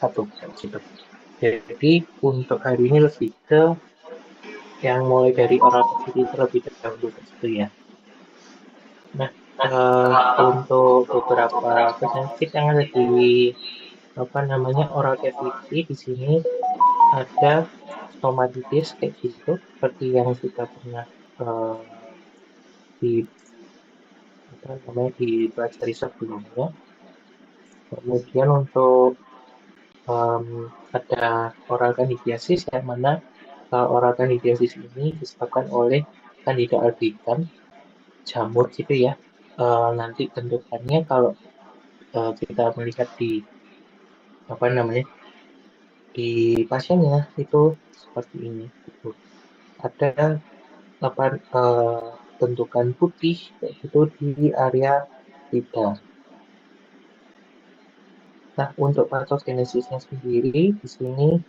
satu gitu. Jadi untuk hari ini lebih ke yang mulai dari oral cavity terlebih dahulu gitu ya. Nah, untuk beberapa penyakit yang ada di apa namanya oral cavity di sini ada stomatitis kayak gitu, seperti yang sudah pernah eh, di apa namanya dipelajari sebelumnya. Kemudian untuk ada oral candidiasis yang mana oral candidiasis ini disebabkan oleh Candida albicans jamur gitu ya. Nanti bentukannya kalau kita melihat di apa namanya di pasiennya itu seperti ini gitu. Ada apa bentukan putih kayak gitu di area lidah. Nah, untuk patogenesisnya sendiri di sini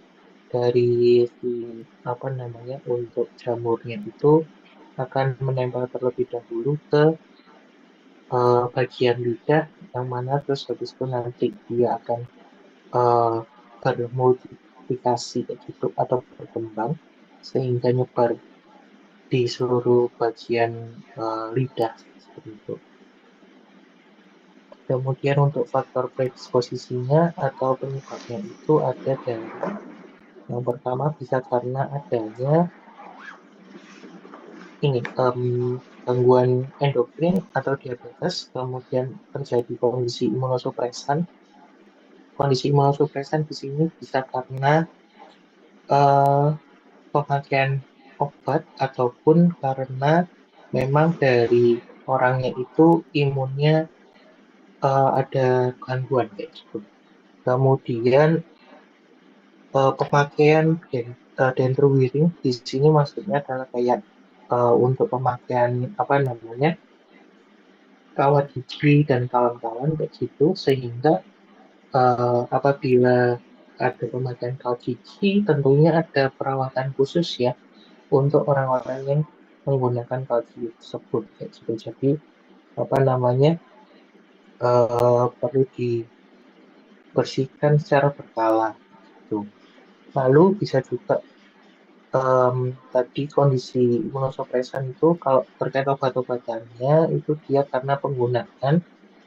dari si apa namanya untuk jamurnya itu akan menempel terlebih dahulu ke bagian lidah yang mana terus habis itu nanti dia akan eh, bermultiplikasi kayak gitu atau berkembang sehingga nyebar di seluruh bagian lidah seperti itu. Kemudian untuk faktor predisposisinya atau penyebabnya itu ada dari yang pertama bisa karena adanya ini gangguan endokrin atau diabetes, kemudian terjadi kondisi imunosupresan. Kondisi imunosupresan di sini bisa karena eh, pemakaian obat ataupun karena memang dari orangnya itu imunnya ada gangguan kayak gitu. Kemudian pemakaian dentrowiring di sini maksudnya adalah kayak untuk pemakaian apa namanya kawat gigi dan kawan-kawan kayak gitu sehingga apabila ada pemakaian kawat gigi tentunya ada perawatan khusus ya untuk orang-orang yang menggunakan kawat gigi tersebut kayak gitu. Jadi apa namanya perlu dibersihkan secara berkala gitu. Lalu bisa juga tadi kondisi imunosupresan itu kalau terkait obat-obatannya itu dia karena penggunaan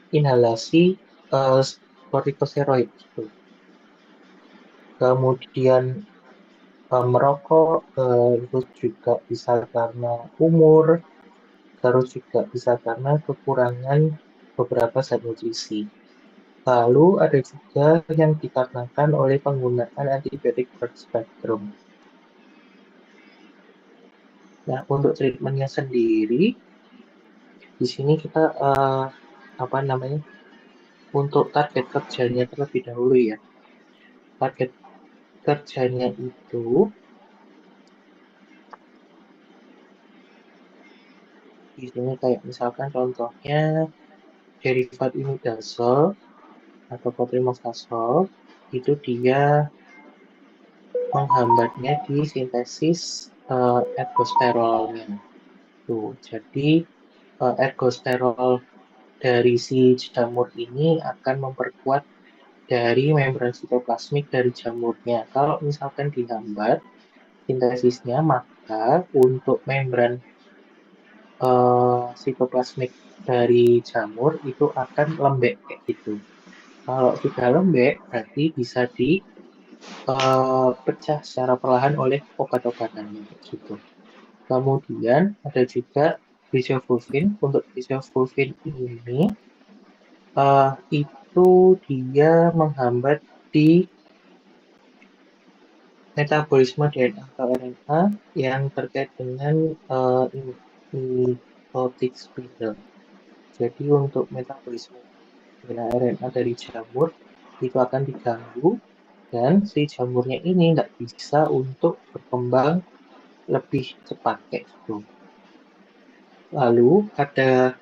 inhalasi eh, kortikosteroid gitu. Kemudian merokok itu juga bisa karena umur, terus juga bisa karena kekurangan beberapa zat nutrisi. Lalu ada juga yang dikarenakan oleh penggunaan antibiotik broad spectrum. Nah, untuk treatmentnya sendiri, di sini kita apa namanya untuk target kerjanya terlebih dahulu ya. Target kerjanya itu di sini kayak misalkan contohnya derivat imidazol atau cotrimazole itu dia menghambatnya di sintesis ergosterolnya. Tuh, jadi ergosterol dari si jamur ini akan memperkuat dari membran sitoplasmik dari jamurnya. Kalau misalkan dihambat sintesisnya, maka untuk membran sitoplasmik dari jamur itu akan lembek kayak gitu. Kalau sudah lembek, berarti bisa dipecah secara perlahan oleh obat-obatannya kayak gitu. Kemudian ada juga disolvulvin. Untuk disolvulvin ini itu dia menghambat di metabolisme DNA atau RNA yang terkait dengan mitotic spindle. Jadi untuk metabolisme DNA RNA dari jamur itu akan diganggu dan si jamurnya ini tidak bisa untuk berkembang lebih cepat kayak gitu. Lalu ada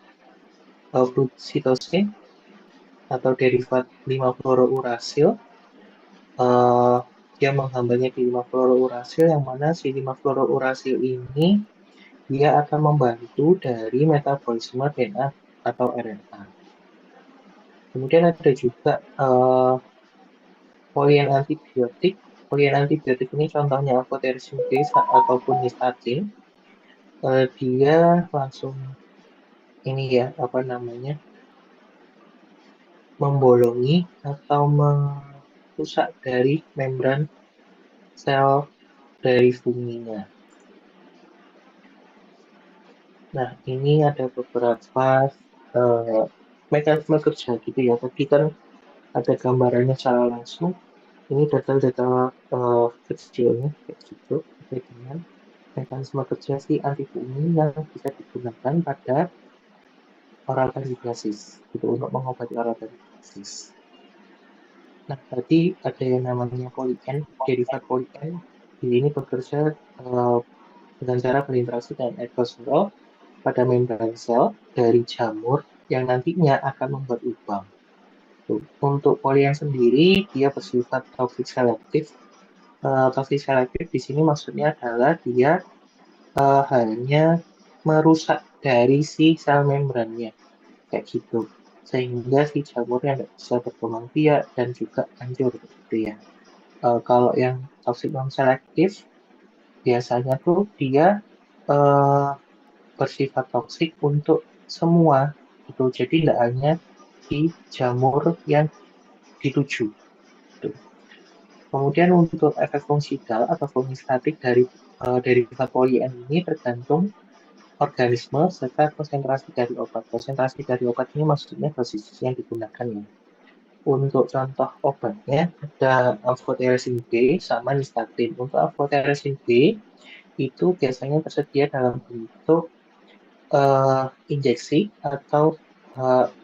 fluoxetine atau derivat 5-fluorouracil. eh, Dia menghambatnya di 5-fluorouracil yang mana si 5-fluorouracil ini dia akan membantu dari metabolisme DNA atau RNA. Kemudian ada juga polien antibiotik. Polien antibiotik ini contohnya amphotericin B ataupun nystatin. Dia langsung ini ya, apa namanya, membolongi atau merusak dari membran sel dari funginya. Nah, ini ada beberapa mekanisme kerja gitu ya. Tadi kan ada gambarannya secara langsung. Ini detail-detail kecilnya kayak gitu. Terkait dengan mekanisme kerja si antifungi yang bisa digunakan pada oral kandidiasis gitu untuk mengobati oral kandidiasis. Nah, tadi ada yang namanya polien, derivat polien. Ini bekerja dengan cara berinteraksi dengan aerosol pada membran sel dari jamur yang nantinya akan membuat lubang. Untuk polien sendiri, dia bersifat toxic selektif. Toxic selektif di sini maksudnya adalah dia hanya merusak dari si sel membrannya, kayak gitu. Sehingga si jamurnya nggak bisa berkembang biak dan juga hancur, gitu ya. Kalau yang toxic non selektif, biasanya tuh dia eh, bersifat toksik untuk semua gitu. Jadi tidak hanya di jamur yang dituju. Gitu. Kemudian untuk efek fungsikal atau fungsistatik dari derivat polien ini tergantung organisme serta konsentrasi dari obat. Konsentrasi dari obat ini maksudnya dosis yang digunakan ya. Untuk contoh obatnya ada amphotericin B sama nystatin. Untuk amphotericin B itu biasanya tersedia dalam bentuk injeksi atau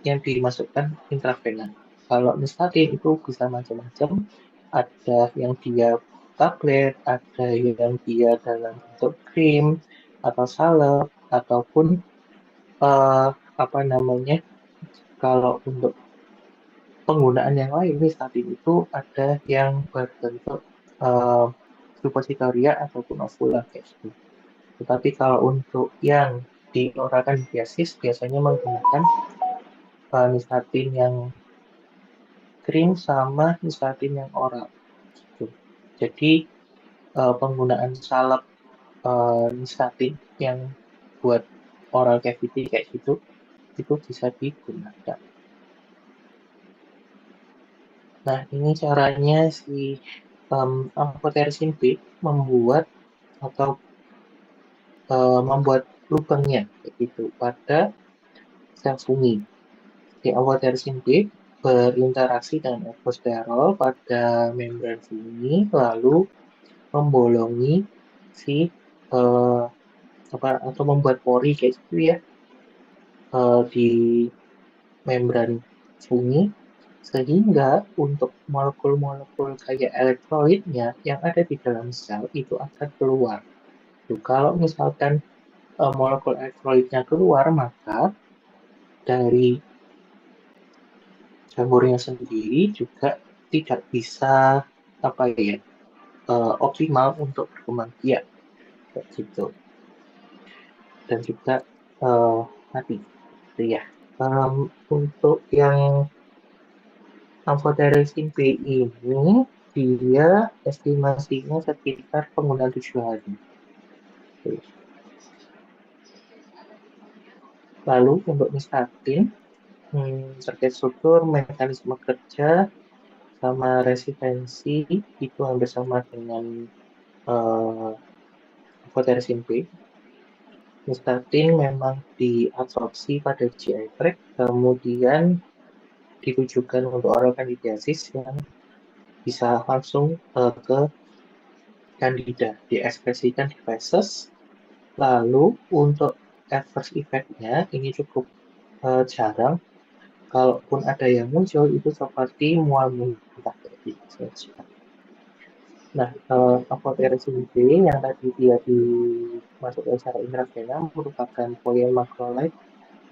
yang dimasukkan intravena. Kalau nystatin itu bisa macam-macam. Ada yang dia tablet, ada yang dia dalam bentuk krim atau salep, ataupun eh, apa namanya, kalau untuk penggunaan yang lain, nystatin itu ada yang berbentuk uh, suppositoria ataupun ovula kayak gitu. Tetapi kalau untuk yang dioralkan biasis biasanya menggunakan nystatin yang krim sama nystatin yang oral. Gitu. Jadi penggunaan salep nystatin yang buat oral cavity kayak gitu itu bisa digunakan. Nah, ini caranya si amphotericin B membuat atau membuat lubangnya gitu pada sel fungi. Si amphotericin B berinteraksi dengan ektosterol pada membran fungi, lalu membolongi si eh, apa atau membuat pori kayak gitu ya di membran fungi sehingga untuk molekul-molekul kayak elektrolitnya yang ada di dalam sel itu akan keluar. Tuh, kalau misalkan molekul elektrolitnya keluar, maka dari jamurnya sendiri juga tidak bisa apa ya optimal untuk berkembang biak kayak gitu dan juga mati gitu ya. Untuk yang amphotericin B ini dia estimasinya sekitar penggunaan 7 hari. Lalu untuk nystatin terkait struktur, mekanisme kerja, sama resistensi itu hampir sama dengan uh, amphotericin B. Nystatin memang diabsorpsi pada GI tract, kemudian ditujukan untuk oral candidiasis yang bisa langsung ke candida, diekspresikan di feses. Lalu untuk adverse effect-nya ini cukup jarang. Kalaupun ada yang muncul itu seperti mual muntah gitu saja. Nah, amphotericin B yang tadi dia dimasukkan secara intravena merupakan polien macrolide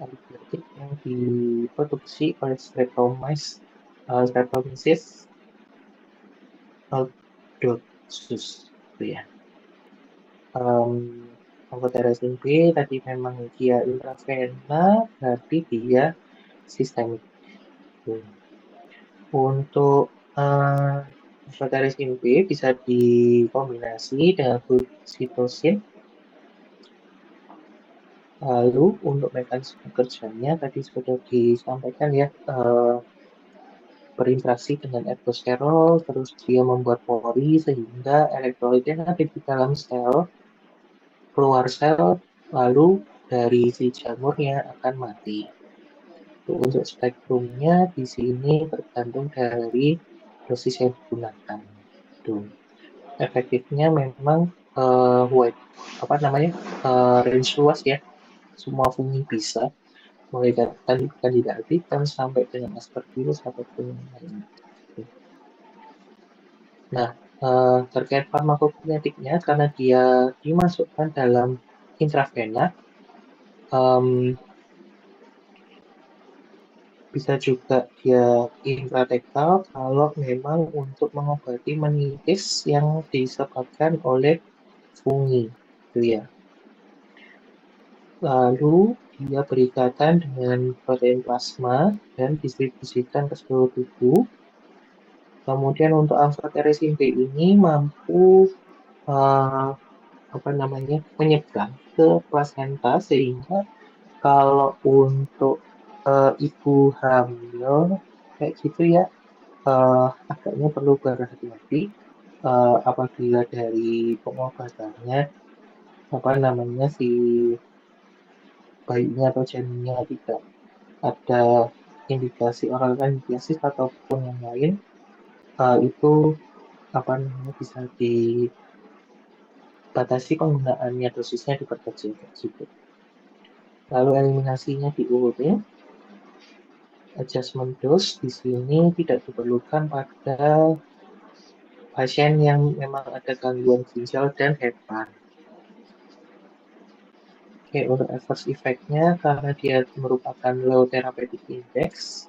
antibiotik yang diproduksi oleh Streptomyces pyogenes, gitu ya. Amphotericin B tadi memang dia intravena, berarti dia sistemik. Untuk amphotericin B bisa dikombinasi dengan sitosin. Lalu untuk mekanisme kerjanya tadi sudah disampaikan ya, berinteraksi dengan ergosterol, terus dia membuat pori sehingga elektrolit yang ada di dalam sel keluar sel, lalu dari si jamurnya akan mati. Untuk spektrumnya di sini tergantung dari dosis yang digunakan. Tuh. Efektifnya memang wide, apa namanya, range luas ya. Semua fungi bisa, mulai dari Candida albicans sampai dengan Aspergillus ataupun yang lainnya. Nah, terkait farmakokinetiknya, karena dia dimasukkan dalam intravena, bisa juga dia intratekal kalau memang untuk mengobati meningitis yang disebabkan oleh fungi, gitu ya. Lalu dia berikatan dengan protein plasma dan distribusikan ke seluruh tubuh. Kemudian untuk amphotericin B ini mampu uh, apa namanya menyeberang ke plasenta sehingga kalau untuk ibu hamil kayak gitu ya, agaknya perlu berhati-hati apabila dari pengobatannya apa namanya si bayinya atau janinnya tidak ada indikasi oral kandidiasis ataupun yang lain, itu apa namanya bisa dibatasi penggunaannya, dosisnya diperkecil gitu. Lalu eliminasinya diurin. Adjustment dose di sini tidak diperlukan pada pasien yang memang ada gangguan ginjal dan hepan. Oke, untuk adverse effect-nya karena dia merupakan low therapeutic index,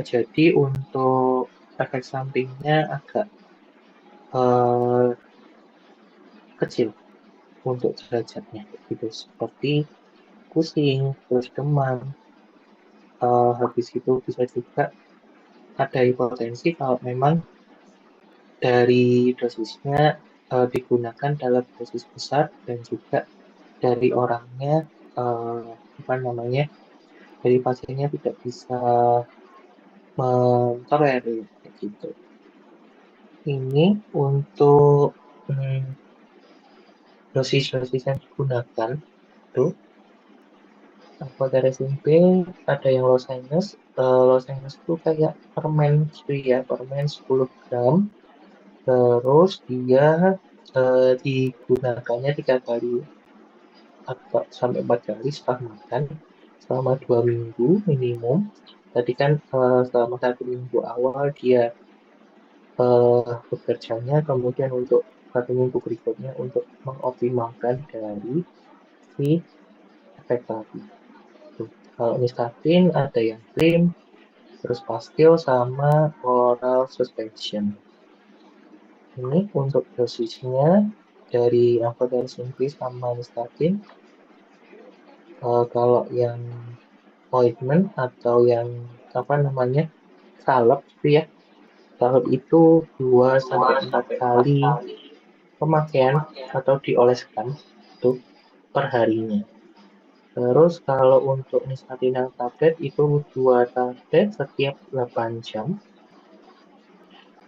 jadi untuk efek sampingnya agak kecil untuk derajatnya, gitu. Seperti pusing, terus demam, habis itu bisa juga ada hipotensi kalau memang dari dosisnya digunakan dalam dosis besar dan juga dari orangnya apa namanya dari pasiennya tidak bisa mentolerir kayak gitu. Ini untuk dosis-dosis yang digunakan tuh amphotericin B ada yang lozenges. Lozenges itu kayak permen gitu ya, permen 10 gram. Terus dia digunakannya 3 kali atau sampai 4 kali setelah makan selama 2 minggu minimum. Tadi kan selama 1 minggu awal dia bekerjanya, kemudian untuk 1 minggu berikutnya untuk mengoptimalkan dari si efek tadi. Tuh. Kalau nystatin ada yang cream, terus pastil sama oral suspension. Ini untuk dosisnya dari amphotericin B sama nystatin. Kalau yang ointment atau yang apa namanya salep itu ya, salep itu 2 sampai 4 kali pemakaian atau dioleskan itu per harinya. Terus kalau untuk nystatin yang tablet itu 2 tablet setiap 8 jam.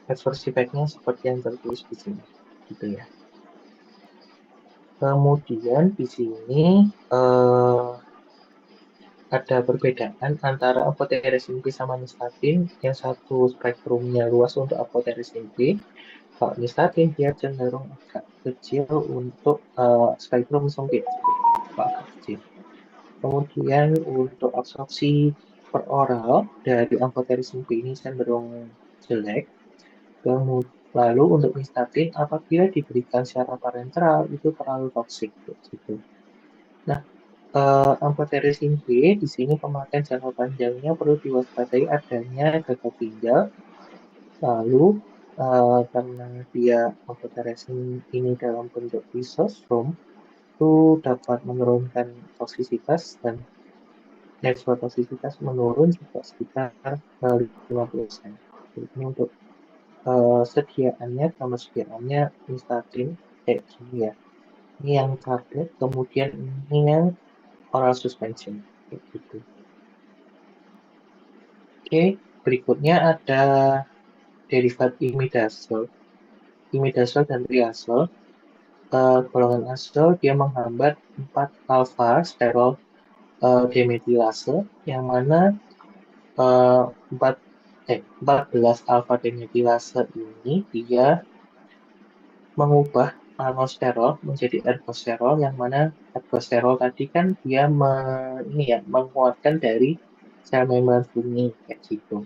Adverse effect-nya seperti yang tertulis di sini, gitu ya. Kemudian di sini ada perbedaan antara amphotericin B sama nystatin. Yang satu spektrumnya luas untuk amphotericin B. Kalau nystatin dia cenderung agak kecil untuk spektrum sempit, agak kecil. Kemudian untuk absorpsi per oral dari amphotericin B ini cenderung jelek. Lalu untuk nystatin apabila diberikan secara parenteral itu terlalu toksik gitu. Nah, amphotericin B di sini pemakaian jangka panjangnya perlu diwaspadai adanya gagal ginjal. Lalu karena dia amphotericin ini dalam bentuk lisosom itu dapat menurunkan toksisitas dan toksisitas menurun juga sekitar 50%. Ini untuk sediaannya, sediaannya Nystatin kayak gini ya. Ini yang tablet, kemudian ini yang oral suspension kayak gitu. Oke, berikutnya ada derivat imidazole. Imidazole dan triazole. Golongan azole dia menghambat 4 alfa sterol demetilase yang mana 14 alfa demetilase ini dia mengubah aldosterol menjadi ergosterol yang mana ergosterol tadi kan dia ini ya menguatkan dari sel membran fungi kayak gitu.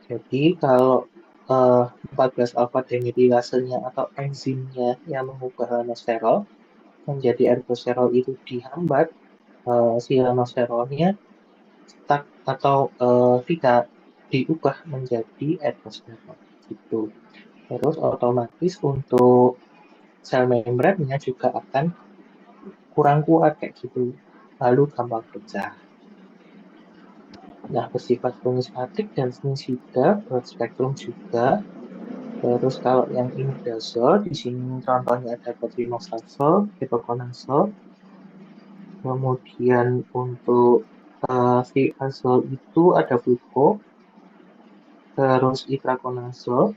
Jadi kalau 14 alfa demetilasenya atau enzimnya yang mengubah aldosterol menjadi ergosterol itu dihambat, si aldosterolnya stuck atau tidak diubah menjadi ergosterol gitu. Terus otomatis untuk sel membrannya juga akan kurang kuat kayak gitu, lalu gampang pecah. Nah, bersifat kromostatik dan fungisida, broad spektrum juga. Terus kalau yang imidazole, di sini contohnya ada cotrimoxazole, ketoconazole. Kemudian untuk si azole itu ada fluko, terus itraconazole.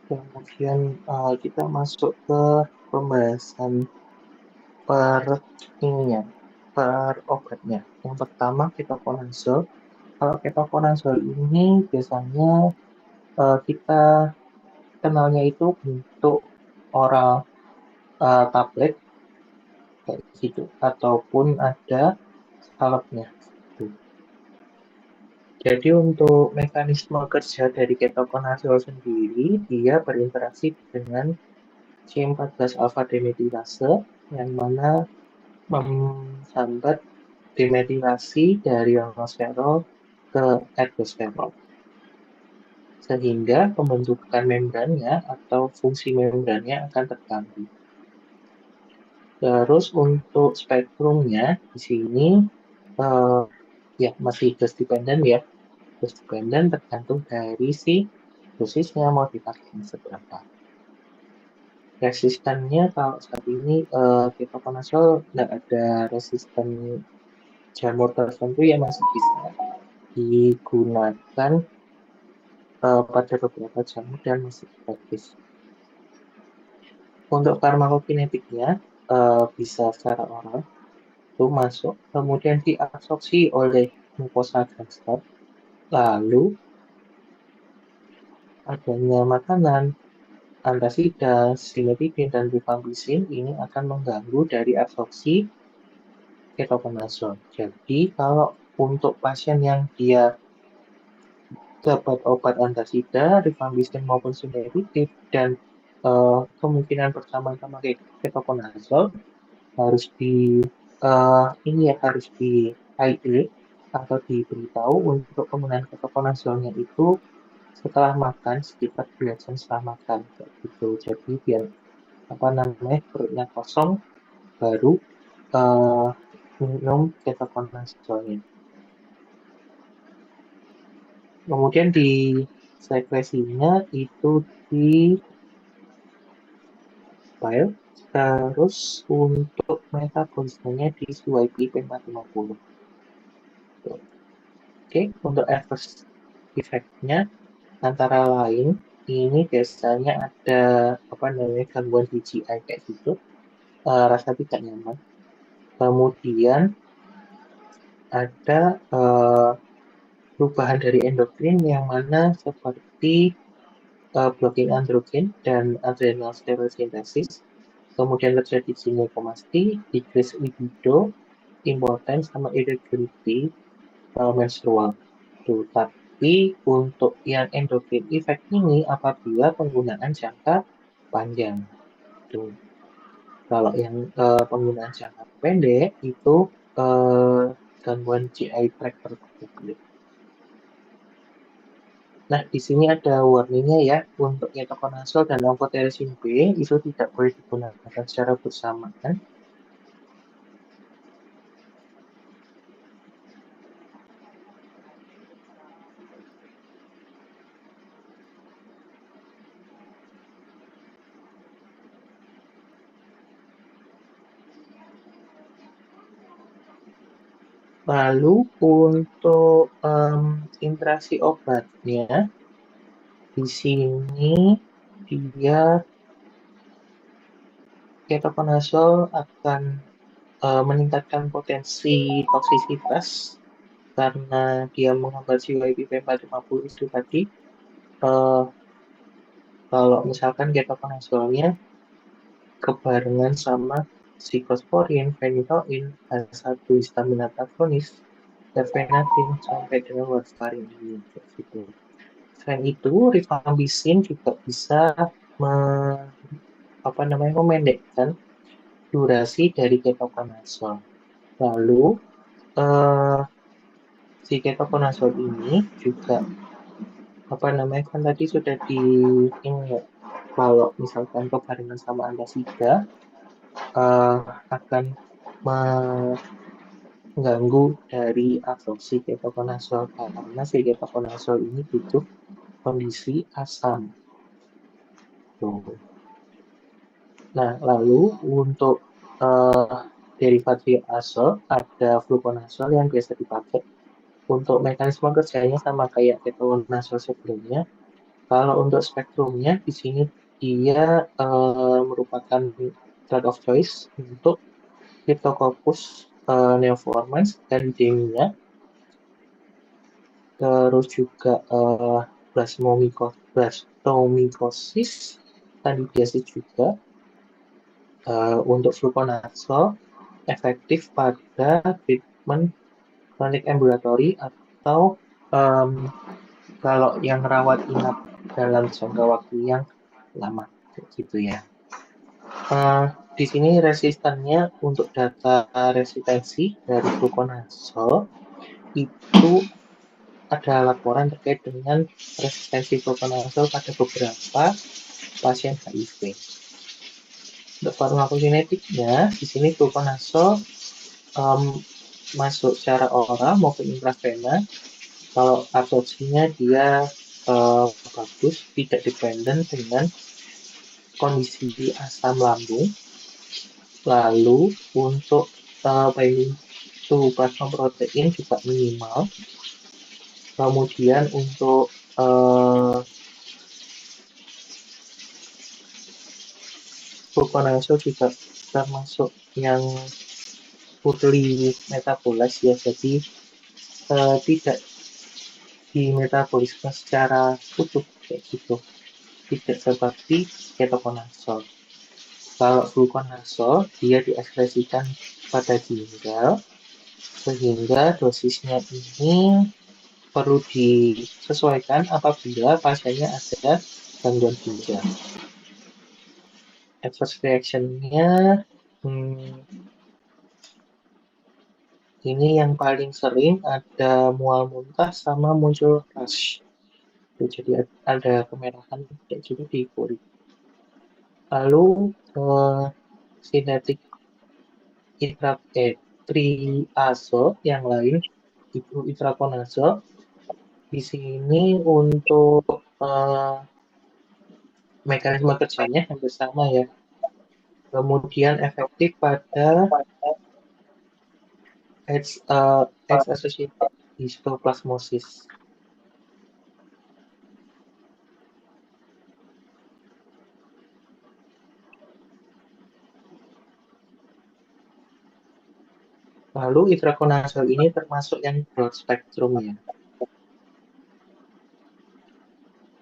Kemudian kita masuk ke pembahasan per ininya, per obatnya. Yang pertama ketoconazole. Kalau ketoconazole ini biasanya kita kenalnya itu bentuk oral tablet kayak gitu, ataupun ada salepnya. Gitu. Jadi untuk mekanisme kerja dari ketoconazole sendiri, dia berinteraksi dengan C14 alfa demetilase yang mana menghambat demetilasi dari aldosterol ke ergosterol. Sehingga pembentukan membrannya atau fungsi membrannya akan terganggu. Terus untuk spektrumnya di sini ya masih dose dependent ya. Dose dependent tergantung dari si dosisnya mau dipakai seberapa. Resistannya kalau saat ini ketoconazole nggak ada resisten jamur tertentu yang masih bisa digunakan pada beberapa jamur dan masih efektif. Untuk farmakokinetiknya bisa secara oral itu masuk, kemudian diabsorpsi oleh mukosa gaster, lalu adanya makanan, antasida, simetidin, dan rifampicin ini akan mengganggu dari absorpsi ketoconazole. Jadi kalau untuk pasien yang dia dapat obat antasida, rifampicin maupun simetidin dan kemungkinan bersama-sama ketoconazole harus ini ya harus di ID atau diberitahu untuk penggunaan ketoconazole-nya itu setelah makan sekitar 2 jam setelah makan kayak gitu. Jadi biar apa namanya perutnya kosong baru uh, minum ketoconazole-nya. Kemudian di sekresinya itu di bile, terus untuk metabolismenya di CYP P450. Oke, untuk adverse effect-nya antara lain ini biasanya ada apa namanya gangguan di GI kayak gitu, rasa tidak nyaman. Kemudian ada perubahan dari endokrin yang mana seperti blocking androgen dan adrenal steroid synthesis. Kemudian terjadi ginekomasti, decrease libido, impotens sama irregularity menstrual. Tuh, tapi untuk yang endocrine effect ini apabila penggunaan jangka panjang. Tuh. Kalau yang penggunaan jangka pendek itu gangguan GI tract tertentu. Nah, di sini ada warningnya ya, untuk ketoconazole dan amphotericin B itu tidak boleh digunakan secara bersamaan. Lalu untuk interaksi obatnya, di sini dia ketoconazole akan meningkatkan potensi toksisitas karena dia menghambat CYP450 itu tadi. Eh, Kalau misalkan ketoconazole-nya kebarengan sama psikosporin, phenytoin, H1 histamin antagonis, terfenadin, sampai dengan warfarin ini. Gitu. Selain itu, rifampicin juga bisa me, memendekkan durasi dari ketoconazole. Lalu, eh, si ketoconazole ini juga kan tadi sudah di ini ya, kalau misalkan kebarengan sama antasida eh, akan mengganggu dari absorpsi ketoconazole karena si ketoconazole ini butuh kondisi asam. Tuh. Nah, lalu untuk eh, derivat diazol ada fluconazole yang biasa dipakai. Untuk mekanisme kerjanya sama kayak ketoconazole sebelumnya. Kalau untuk spektrumnya di sini dia merupakan drug of choice untuk Cryptococcus neoformans dan Denia, terus juga Blastomycosis, candidiasis juga. Untuk fluconazole efektif pada treatment kronik ambulatory atau um, kalau yang rawat inap dalam jangka waktu yang lama, gitu ya. Di sini resistannya untuk data resistensi dari fluconazole itu ada laporan terkait dengan resistensi fluconazole pada beberapa pasien HIV. Untuk farmakokinetiknya, di sini fluconazole masuk secara oral maupun intravena. Kalau absorpsinya dia bagus, tidak dependen dengan kondisi asam lambung. Lalu untuk binding to plasma protein juga minimal. Kemudian untuk fluconazole juga termasuk yang purely metabolized ya, jadi tidak dimetabolisme secara utuh kayak gitu, tidak seperti ketoconazole. Kalau fluconazole dia diekspresikan pada ginjal sehingga dosisnya ini perlu disesuaikan apabila pasiennya ada gangguan ginjal. Adverse reaction-nya ini yang paling sering ada mual muntah sama muncul rash. Jadi ada kemerahan kayak gitu di kulit. Lalu sinetik triazole yang lain itu itraconazole. Di sini untuk mekanisme kerjanya hampir sama ya. Kemudian efektif pada AIDS-associated histoplasmosis. Lalu itraconazole ini termasuk yang broad spectrum ya.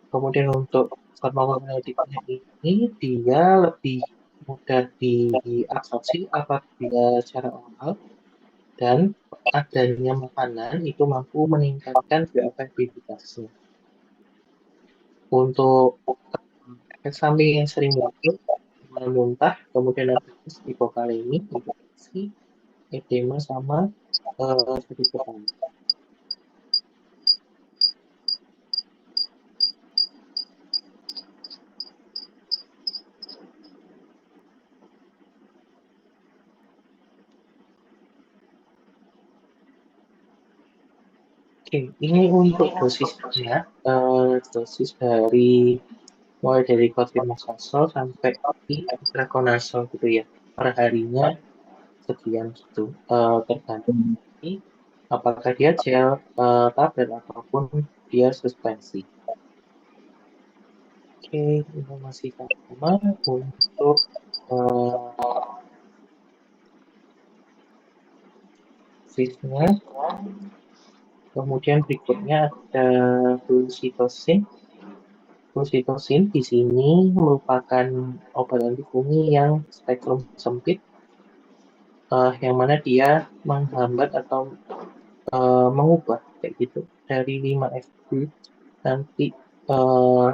Kemudian untuk farmakokinetiknya ini dia lebih mudah diabsorpsi apabila secara oral dan adanya makanan itu mampu meningkatkan bioefektivitasnya. Untuk efek samping yang sering muncul, muntah, kemudian diabetes, hipokalemi, hipertensi, edema, sama sakit kepala. Oke, ini untuk dosisnya, dosis dari mulai dari cotrimazole sampai di itraconazole gitu ya. Per harinya sekian gitu, tergantung ini apakah dia gel, tablet ataupun dia suspensi. Oke, informasi sama untuk dosisnya. Kemudian berikutnya ada flucitosin. Flucitosin di sini merupakan obat antifungsi yang spektrum sempit, yang mana dia menghambat atau mengubah kayak gitu dari 5-FU nanti eh,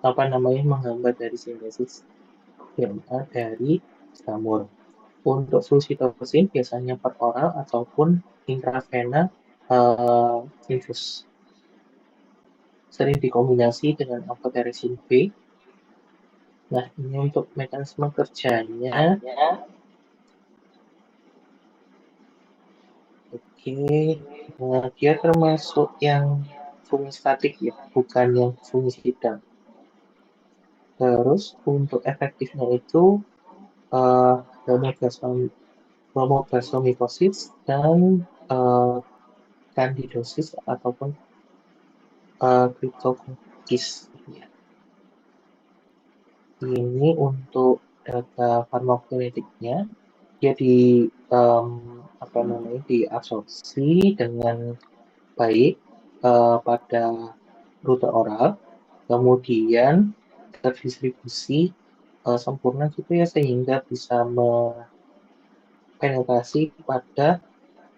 apa namanya menghambat dari sintesis DNA dari jamur. Untuk flucitosin biasanya per oral ataupun intravena infus. Sering dikombinasi dengan amphotericin B. Nah, ini untuk mekanisme kerjanya. Oke, nah, dia termasuk yang fungstatik ya, bukan yang fungisida. Terus untuk efektifnya itu uh, bromoplasmikosis dan uh, kandidosis ataupun cryptococcus. Ya. Ini untuk data farmakokinetiknya, dia apa namanya diabsorpsi dengan baik pada rute oral, kemudian terdistribusi sempurna gitu ya sehingga bisa penetrasi pada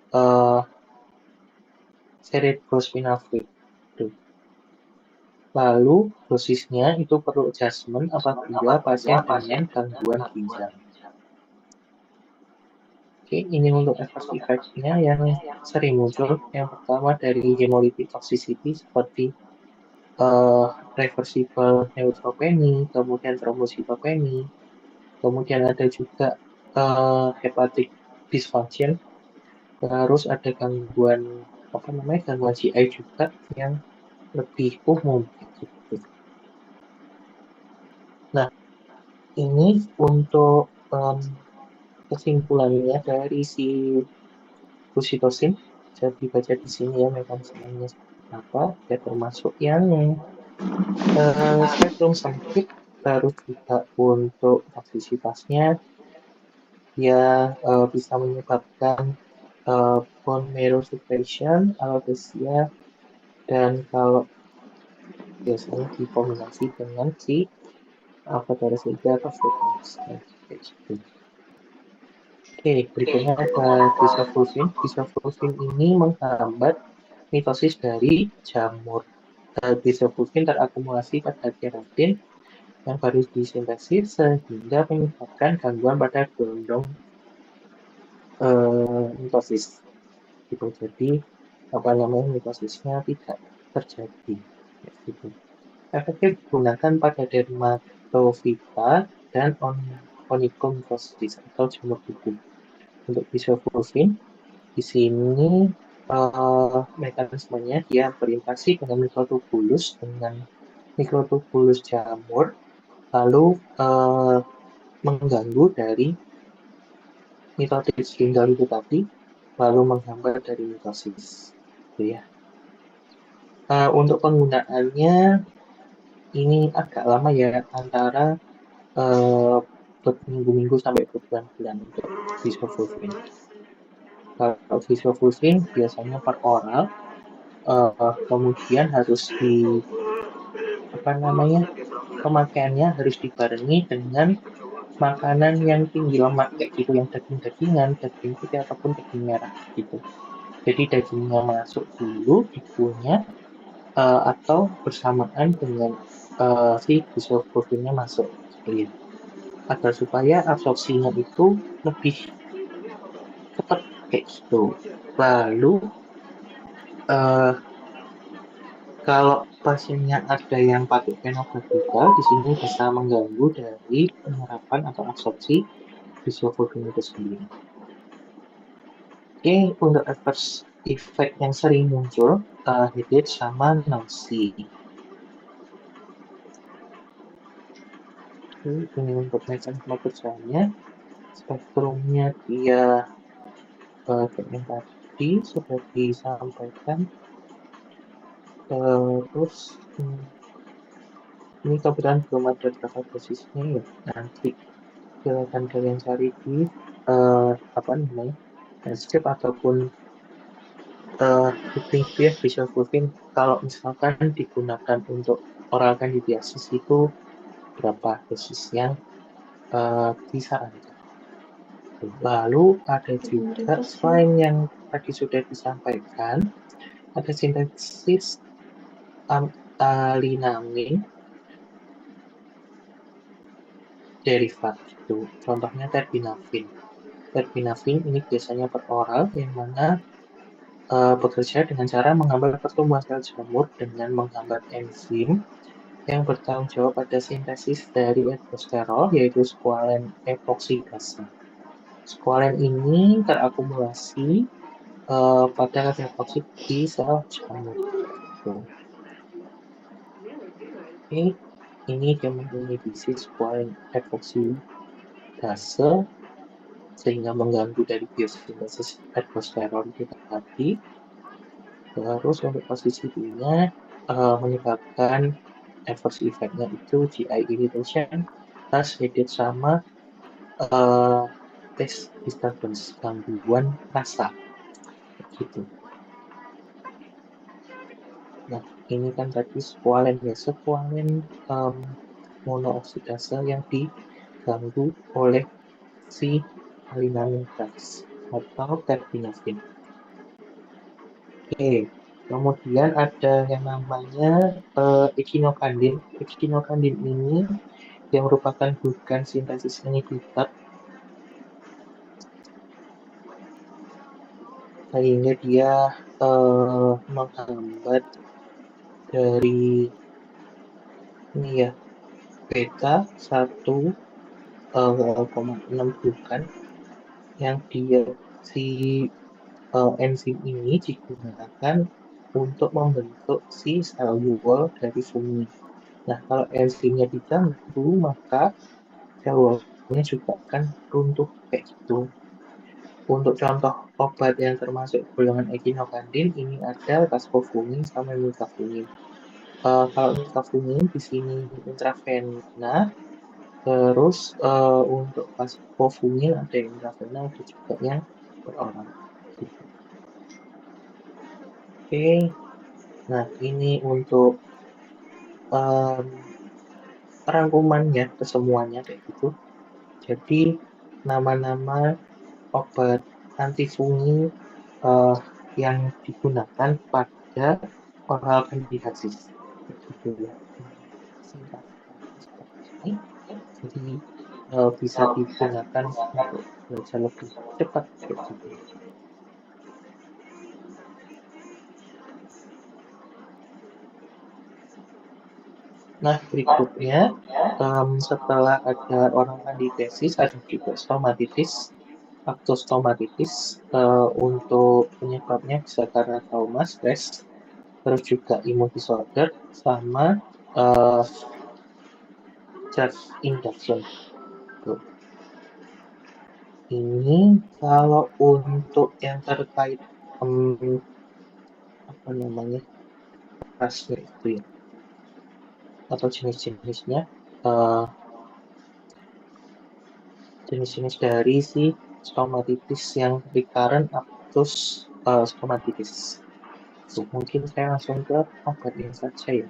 uh, cerebrospinal fluid. Lalu dosisnya itu perlu adjustment apabila pasien dengan gangguan ginjal. Oke, ini untuk efek-efeknya yang sering muncul. Yang pertama dari hemolytic toxicity seperti reversible neutropenia, kemudian thrombocytopenia, kemudian ada juga hepatic dysfunction. Terus ada gangguan apa namanya gangguan GI juga yang lebih umum gitu. Nah, ini untuk kesimpulannya dari si oksitosin bisa dibaca di sini ya mekanismenya seperti apa. Ya termasuk yang spektrum sempit, terus juga untuk toksisitasnya dia bisa menyebabkan bone marrow suppression, alopecia, dan kalau biasanya dikombinasi dengan si alpha-thalassemia atau fitness. Oke, berikutnya ada bisoflurin. Bisoflurin ini menghambat mitosis dari jamur. Bisoflurin terakumulasi pada keratin yang baru disintesis sehingga menyebabkan gangguan pada gondong mitosis. Gitu. Jadi apa namanya mitosisnya tidak terjadi. Gitu. Efektif digunakan pada dermatofita dan onychomycosis atau jamur kuku. Untuk bisoflurin di sini mekanismenya dia berinteraksi dengan mikrotubulus jamur, lalu mengganggu dari mitosis ginjal itu tadi, lalu menghambat dari mitosis. Gitu ya. Untuk penggunaannya ini agak lama ya antara berminggu-minggu sampai berbulan-bulan untuk bisoflurin. Kalau bisoflurin biasanya per oral, kemudian harus di apa namanya pemakaiannya harus dibarengi dengan makanan yang tinggi lemak kayak gitu, yang daging-dagingan, daging putih ataupun daging merah gitu. Jadi dagingnya masuk dulu di kuahnya atau bersamaan dengan si bisulfufinnya masuk gitu ya. Agar supaya absorpsinya itu lebih cepat kayak gitu. Lalu eh, kalau pasiennya ada yang pakai fenobarbital, di sini bisa mengganggu dari penyerapan atau absorpsi bisulfurfin itu sendiri. Oke, untuk adverse effect yang sering muncul, headache sama nausea. Oke, ini untuk mekanisme kerjanya. Spektrumnya dia kayak yang tadi sudah disampaikan. Terus ini kebetulan belum ada data dosisnya ya. Nanti silakan kalian cari di apa namanya Netscape ataupun Booking ya Visual Booking. Kalau misalkan digunakan untuk oral candidiasis itu berapa dosis yang disarankan. Lalu ada juga selain yang tadi sudah disampaikan, ada sintesis alinamin derivat itu. Contohnya terbinafin. Terbinafin ini biasanya peroral yang mana bekerja dengan cara menghambat pertumbuhan sel jamur dengan menghambat enzim yang bertanggung jawab pada sintesis dari ergosterol yaitu squalen epoksidase. Squalen ini terakumulasi pada redoksi di sel jamur. Tuh. Ini dia menginhibisi squalen epoksidase sehingga mengganggu dari biosintesis ergosterol itu tadi. Terus untuk posisi B-nya menyebabkan adverse effect-nya itu GI irritation, thus headache sama taste disturbance, gangguan rasa gitu. Nah, ini kan tadi squalen ya, squalen monooksidase yang diganggu oleh si alinamin drugs atau terbinafin. Oke, kemudian ada yang namanya echinokandin. Echinokandin ini yang merupakan bukan sintesis inhibitor sehingga dia menghambat dari ini ya beta 1,6 bukan yang dia si enzim ini digunakan untuk membentuk si sel wall dari fungi. Nah, kalau enzimnya diganggu, maka sel wall-nya juga akan runtuh kayak gitu. Untuk contoh obat yang termasuk golongan echinokandin, ini ada tascofungin sama mifafungin. Kalau mifafungin di sini intravena, terus untuk tascofungin ada yang intravena, ada juga yang peroral. Gitu. Oke, nah ini untuk rangkumannya kesemuanya kayak gitu. Jadi nama-nama obat antifungi eh, yang digunakan pada oral candidiasis. Gitu ya. Singkat seperti ini. Jadi bisa digunakan untuk belajar lebih cepat kayak gitu. Nah, berikutnya setelah ada oral candidiasis, ada juga stomatitis, aktostomatitis. Untuk penyebabnya bisa karena trauma, stres, terus juga imun disorder, sama uh, charge induction. Tuh. Ini kalau untuk yang terkait apa namanya rasnya itu ya atau jenis-jenisnya eh, jenis-jenis dari si stomatitis yang recurrent aptus stomatitis. So, mungkin saya langsung ke obatnya saja ya.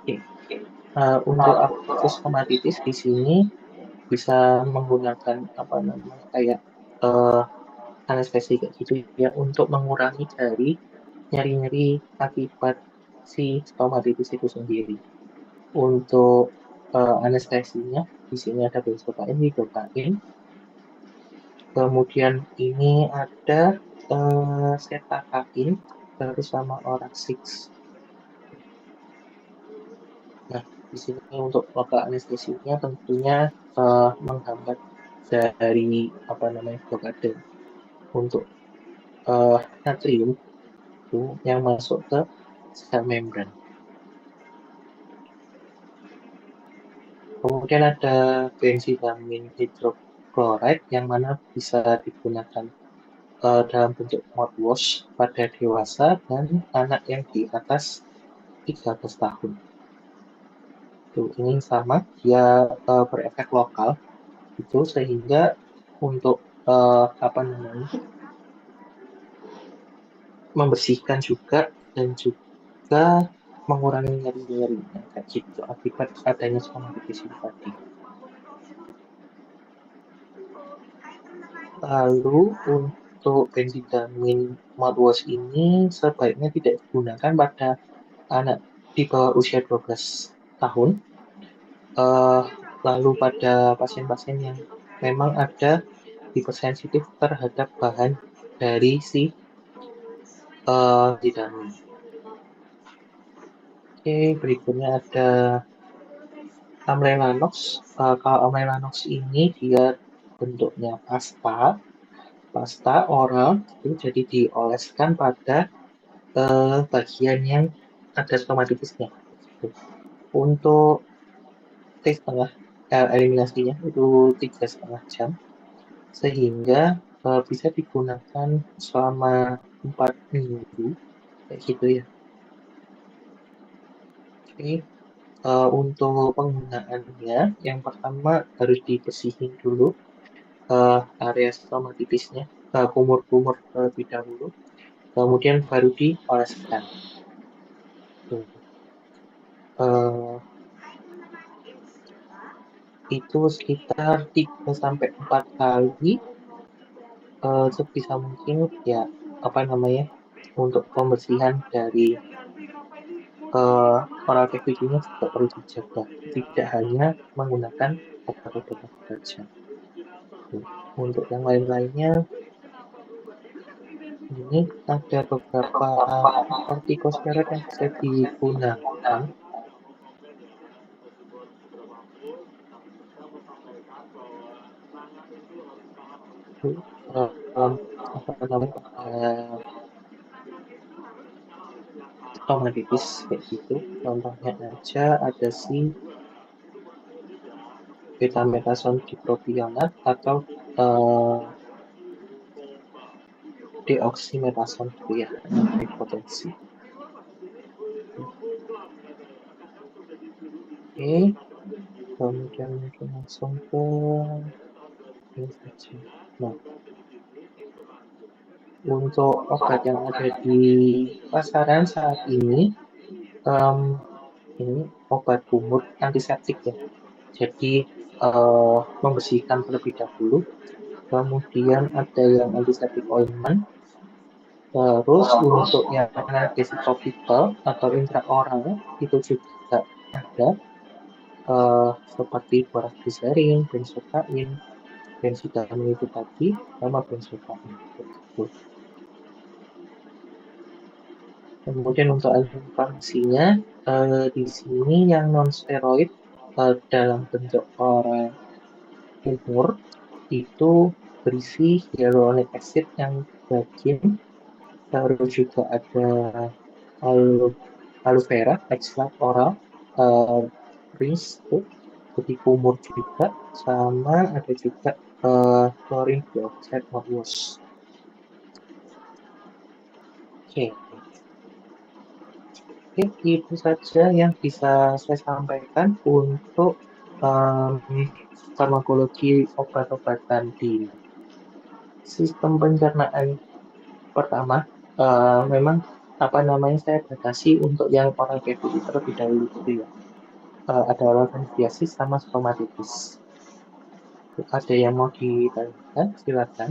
Oke. Untuk akut stomatitis di sini bisa menggunakan apa namanya kayak anestesi kayak gitu ya untuk mengurangi dari nyeri-nyeri akibat si stomatitis itu sendiri. Untuk anestesinya di sini ada benzokain, lidokain. Kemudian ini ada setakain terus sama Oraxix. Nah, di sini untuk lokal anestesinya tentunya menghambat dari apa namanya blokade untuk natrium itu yang masuk ke sel membran. Kemudian ada benzidamine hidrochloride yang mana bisa digunakan dalam bentuk mouthwash pada dewasa dan anak yang di atas 13 tahun. Tuh, ini sama, dia berefek lokal itu sehingga untuk apa namanya membersihkan juga dan juga mengurangi nyeri-nyerinya kayak gitu akibat adanya stomatitis itu tadi. Lalu untuk benzidamine mouthwash ini sebaiknya tidak digunakan pada anak di bawah usia 12 tahun. Eh, Lalu pada pasien-pasien yang memang ada hipersensitif terhadap bahan dari si vitamin. Oke, berikutnya ada amlelanox. Kalau amlelanox ini dia bentuknya pasta oral itu jadi dioleskan pada bagian yang ada stomatitisnya. Untuk T setengah eliminasinya itu 3,5 jam sehingga bisa digunakan selama 4 minggu kayak gitu ya. Oke, untuk penggunaannya yang pertama harus dibersihin dulu area stomatitisnya, kumur-kumur terlebih dahulu, kemudian baru dioleskan. Tuh. Eh, itu sekitar 3 sampai 4 kali sebisa mungkin ya apa namanya untuk pembersihan dari oral cavity-nya juga perlu dijaga, tidak hanya menggunakan obat-obat saja. Untuk yang lain-lainnya ini ada beberapa kortikosteroid yang bisa digunakan. Apa namanya stomatitis kayak gitu. Contohnya aja ada si betamethasone dipropionat atau deoxymethason gitu ya, hipotensi. Oke, kemudian mungkin langsung ke ini saja. Nah, untuk obat yang ada di pasaran saat em, ini obat kumur antiseptik ya. Jadi membersihkan terlebih dahulu. Kemudian ada yang antiseptik ointment. Terus untuk yang analgesia topical atau intraoral itu juga ada seperti boras gliserin, benzokain, benzidamine itu tadi, sama benzokain. Gitu. Kemudian untuk alur farmasinya, di sini yang non steroid dalam bentuk oral umur itu berisi hyaluronic acid yang bagian, terus juga ada aloe, aloe vera, extract oral, uh, rinse tuh, jadi kumur juga, sama ada juga chlorine dioxide mouthwash. Oke, itu saja yang bisa saya sampaikan untuk um, farmakologi obat-obatan di sistem pencernaan pertama. Memang apa namanya, saya batasi untuk yang oral cavity terlebih dahulu gitu ya. Ada oral faringitis sama stomatitis. Ada yang mau ditanyakan? Silakan.